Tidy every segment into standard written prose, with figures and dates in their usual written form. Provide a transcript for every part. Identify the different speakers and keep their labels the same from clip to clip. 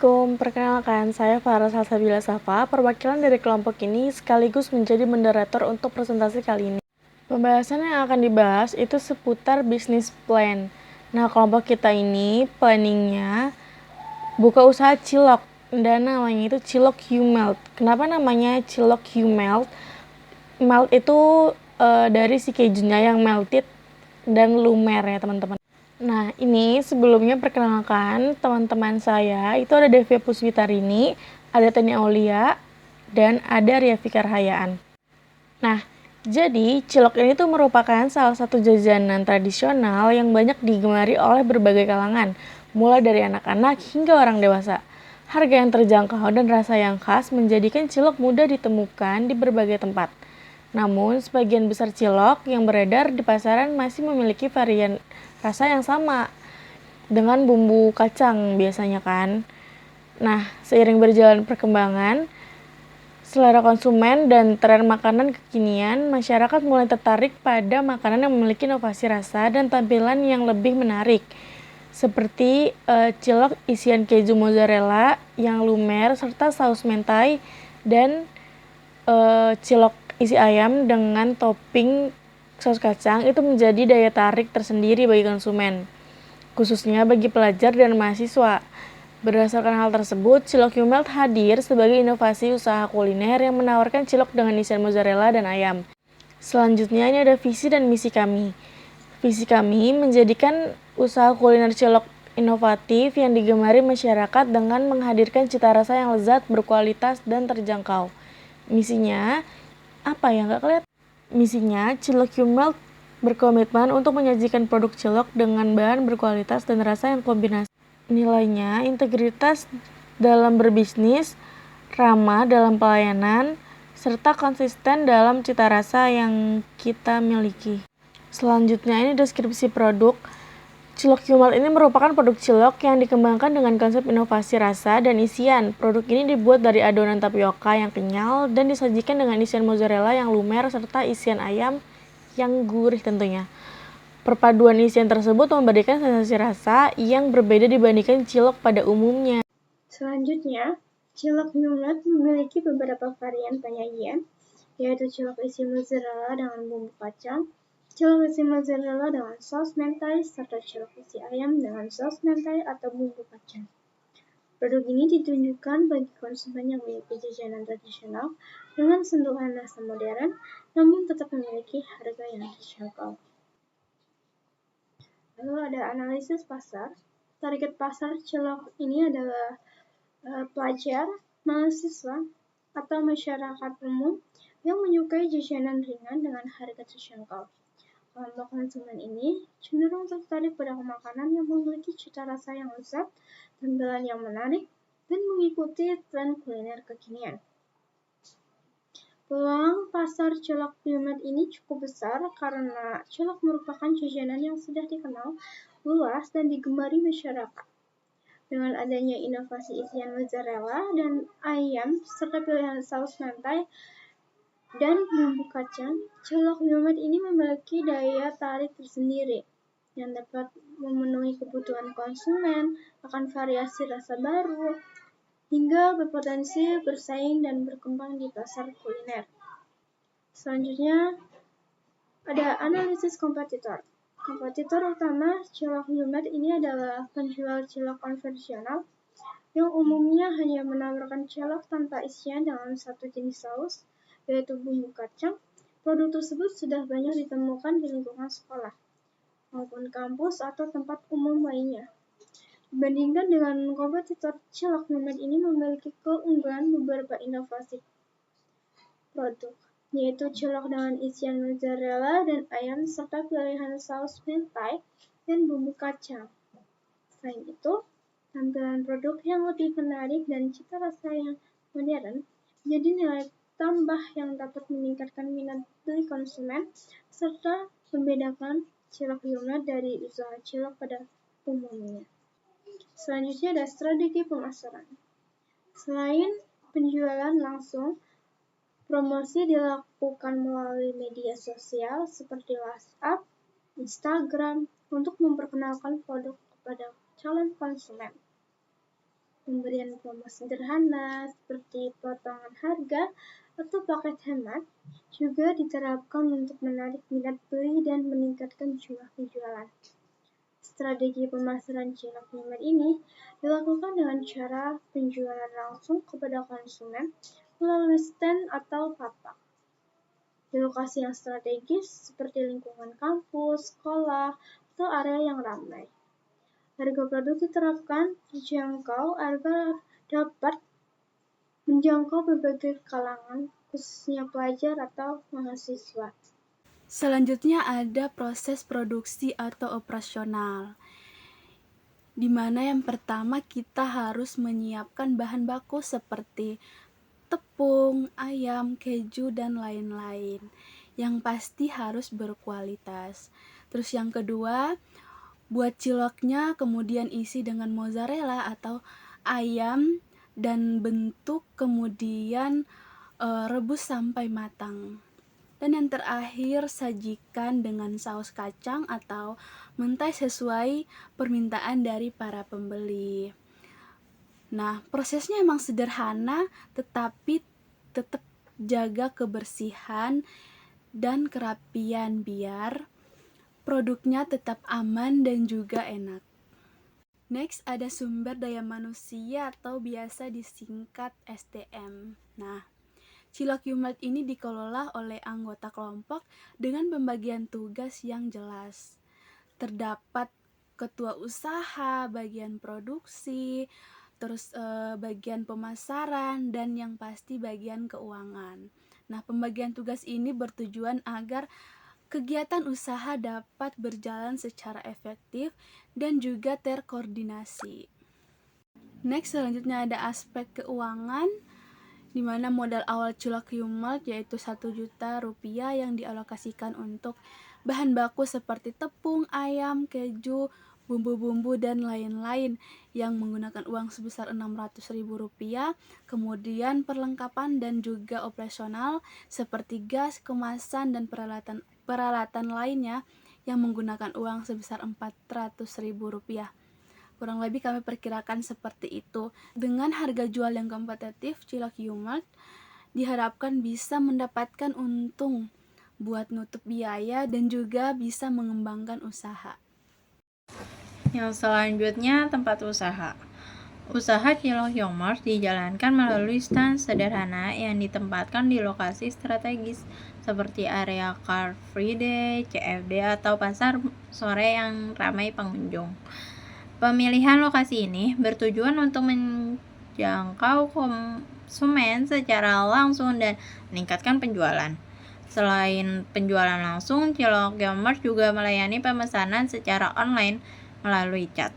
Speaker 1: Assalamualaikum, perkenalkan saya Farah Salsabila Safa, perwakilan dari kelompok ini sekaligus menjadi moderator untuk presentasi kali ini. Pembahasan yang akan dibahas itu seputar bisnis plan. Nah, kelompok kita ini planningnya buka usaha cilok, dan namanya itu Cilok You Melt. Kenapa namanya Cilok You Melt? Melt itu dari si kejunya yang melted dan lumer ya teman-teman. Nah, ini sebelumnya perkenalkan teman-teman saya, itu ada Devia Puspitarini, ada Tania Aulia, dan ada Ria Fikar Hayaan. Nah, jadi cilok ini tuh merupakan salah satu jajanan tradisional yang banyak digemari oleh berbagai kalangan, mulai dari anak-anak hingga orang dewasa. Harga yang terjangkau dan rasa yang khas menjadikan cilok mudah ditemukan di berbagai tempat. Namun, sebagian besar cilok yang beredar di pasaran masih memiliki varian rasa yang sama dengan bumbu kacang biasanya kan. Nah, seiring berjalan perkembangan selera konsumen dan tren makanan kekinian, masyarakat mulai tertarik pada makanan yang memiliki inovasi rasa dan tampilan yang lebih menarik. Seperti cilok isian keju mozzarella yang lumer serta saus mentai dan cilok isi ayam dengan topping saus kacang itu menjadi daya tarik tersendiri bagi konsumen, khususnya bagi pelajar dan mahasiswa. Berdasarkan hal tersebut, Cilok You Melt hadir sebagai inovasi usaha kuliner yang menawarkan cilok dengan isian mozzarella dan ayam. Selanjutnya ini ada visi dan misi kami. Visi kami menjadikan usaha kuliner cilok inovatif yang digemari masyarakat dengan menghadirkan cita rasa yang lezat, berkualitas, dan terjangkau. Misinya, apa ya nggak kelihatan? Misinya, Cilok You Melt berkomitmen untuk menyajikan produk cilok dengan bahan berkualitas dan rasa yang kombinasi. Nilainya, integritas dalam berbisnis, ramah dalam pelayanan, serta konsisten dalam cita rasa yang kita miliki. Selanjutnya ini deskripsi produk. Cilok You Melt ini merupakan produk cilok yang dikembangkan dengan konsep inovasi rasa dan isian. Produk ini dibuat dari adonan tapioka yang kenyal dan disajikan dengan isian mozzarella yang lumer serta isian ayam yang gurih tentunya. Perpaduan isian tersebut memberikan sensasi rasa yang berbeda dibandingkan cilok pada umumnya.
Speaker 2: Selanjutnya, cilok You Melt memiliki beberapa varian penyajian, yaitu cilok isi mozzarella dengan bumbu kacang, cilok isi mozzarella dengan saus mentai, serta cilok isi ayam dengan saus mentai atau bumbu kacang. Produk ini ditunjukkan bagi konsumen yang memiliki jajanan tradisional dengan sentuhan rasa modern, namun tetap memiliki harga yang terjangkau. Lalu ada analisis pasar. Target pasar cilok ini adalah pelajar, mahasiswa, atau masyarakat umum yang menyukai jajanan ringan dengan harga terjangkau. Kelompok konsumen ini cenderung tertarik pada makanan yang memiliki cita rasa yang lezat, tampilan yang menarik, dan mengikuti tren kuliner kekinian. Peluang pasar cilok You Melt ini cukup besar karena cilok merupakan jajanan yang sudah dikenal luas dan digemari masyarakat. Dengan adanya inovasi isian mozzarella dan ayam serta pilihan saus mentai dan bumbu kacang, cilok You Melt ini memiliki daya tarik tersendiri yang dapat memenuhi kebutuhan konsumen akan variasi rasa baru hingga berpotensi bersaing dan berkembang di pasar kuliner. Selanjutnya ada analisis kompetitor. Kompetitor utama cilok You Melt ini adalah penjual cilok konvensional yang umumnya hanya menawarkan cilok tanpa isian dengan satu jenis saus, yaitu bumbu kacang. Produk tersebut sudah banyak ditemukan di lingkungan sekolah maupun kampus atau tempat umum lainnya. Dibandingkan dengan kompetitor, cilok You Melt ini memiliki keunggulan beberapa inovasi produk, yaitu cilok dengan isian mozzarella dan ayam serta pilihan saus mentai dan bumbu kacang. Selain itu, tampilan produk yang lebih menarik dan cita rasa yang modern jadi nilai tambah yang dapat meningkatkan minat beli konsumen serta membedakan cilok You Melt dari usaha cilok pada umumnya. Selanjutnya ada strategi pemasaran. Selain penjualan langsung, promosi dilakukan melalui media sosial seperti WhatsApp, Instagram untuk memperkenalkan produk kepada calon konsumen. Pemberian promo sederhana seperti potongan harga atau paket hemat juga diterapkan untuk menarik minat beli dan meningkatkan jumlah penjualan. Strategi pemasaran cilok Nimet ini dilakukan dengan cara penjualan langsung kepada konsumen melalui stand atau tapak di lokasi yang strategis seperti lingkungan kampus, sekolah, atau area yang ramai. Harga produk diterapkan terjangkau agar dapat menjangkau berbagai kalangan, khususnya pelajar atau mahasiswa.
Speaker 1: Selanjutnya ada proses produksi atau operasional, di mana yang pertama kita harus menyiapkan bahan baku seperti tepung, ayam, keju, dan lain-lain. Yang pasti harus berkualitas. Terus yang kedua, buat ciloknya kemudian isi dengan mozzarella atau ayam dan bentuk kemudian rebus sampai matang. Dan yang terakhir, sajikan dengan saus kacang atau mentai sesuai permintaan dari para pembeli. Nah, prosesnya emang sederhana, tetapi tetap jaga kebersihan dan kerapian biar produknya tetap aman dan juga enak. Next, ada sumber daya manusia atau biasa disingkat SDM. Nah, Cilok Yumlat ini dikelola oleh anggota kelompok dengan pembagian tugas yang jelas. Terdapat ketua usaha, bagian produksi, terus bagian pemasaran, dan yang pasti bagian keuangan. Nah, pembagian tugas ini bertujuan agar kegiatan usaha dapat berjalan secara efektif dan juga terkoordinasi. Next, selanjutnya ada aspek keuangan, di mana modal awal Cilok Yumlat yaitu 1 juta rupiah yang dialokasikan untuk bahan baku seperti tepung, ayam, keju, bumbu-bumbu, dan lain-lain yang menggunakan uang sebesar 600.000 rupiah. Kemudian perlengkapan dan juga operasional seperti gas, kemasan, dan peralatan lainnya yang menggunakan uang sebesar 400.000 rupiah. Kurang lebih kami perkirakan seperti itu. Dengan harga jual yang kompetitif, Cilok Yumlat diharapkan bisa mendapatkan untung buat nutup biaya dan juga bisa mengembangkan usaha.
Speaker 3: Yang selanjutnya, tempat usaha. Usaha Cilok Yumlat dijalankan melalui stand sederhana yang ditempatkan di lokasi strategis seperti area Car Free Day, CFD, atau pasar sore yang ramai pengunjung. Pemilihan lokasi ini bertujuan untuk menjangkau konsumen secara langsung dan meningkatkan penjualan. Selain penjualan langsung, Cilok Yumlat juga melayani pemesanan secara online melalui chat.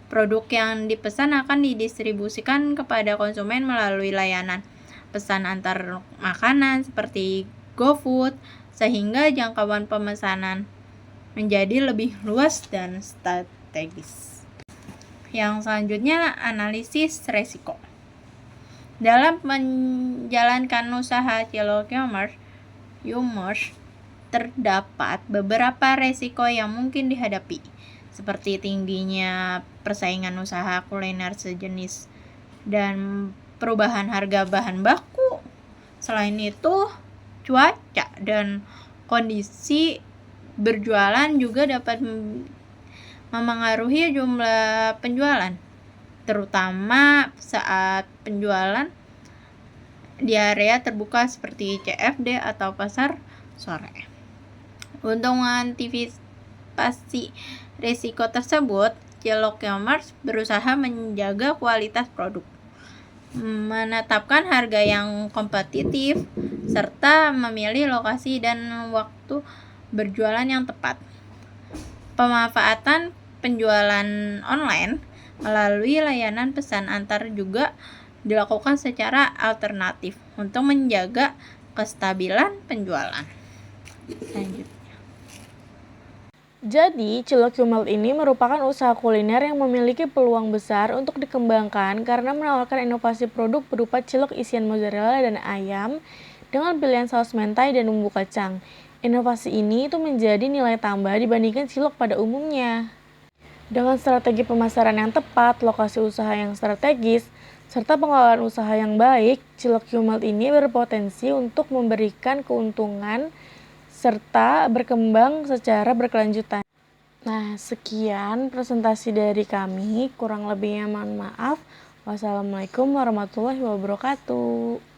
Speaker 3: Produk yang dipesan akan didistribusikan kepada konsumen melalui layanan pesan antar makanan seperti GoFood, sehingga jangkauan pemesanan menjadi lebih luas dan strategis. Yang selanjutnya, analisis resiko. Dalam menjalankan usaha Cilok Yumlat terdapat beberapa resiko yang mungkin dihadapi, seperti tingginya persaingan usaha kuliner sejenis dan perubahan harga bahan baku. Selain itu, cuaca dan kondisi berjualan juga dapat memengaruhi jumlah penjualan, terutama saat penjualan di area terbuka seperti CFD atau pasar sore. Untuk mengantisipasi risiko tersebut, Cilok Yumlat berusaha menjaga kualitas produk, menetapkan harga yang kompetitif, serta memilih lokasi dan waktu berjualan yang tepat. Pemanfaatan penjualan online melalui layanan pesan antar juga dilakukan secara alternatif untuk menjaga kestabilan penjualan. Lanjut.
Speaker 1: Jadi, Cilok Yumlat ini merupakan usaha kuliner yang memiliki peluang besar untuk dikembangkan karena menawarkan inovasi produk berupa cilok isian mozzarella dan ayam dengan pilihan saus mentai dan bumbu kacang. Inovasi ini itu menjadi nilai tambah dibandingkan cilok pada umumnya. Dengan strategi pemasaran yang tepat, lokasi usaha yang strategis, serta pengelolaan usaha yang baik, Cilok Qmalt ini berpotensi untuk memberikan keuntungan serta berkembang secara berkelanjutan. Nah, sekian presentasi dari kami. Kurang lebihnya mohon maaf. Wassalamualaikum warahmatullahi wabarakatuh.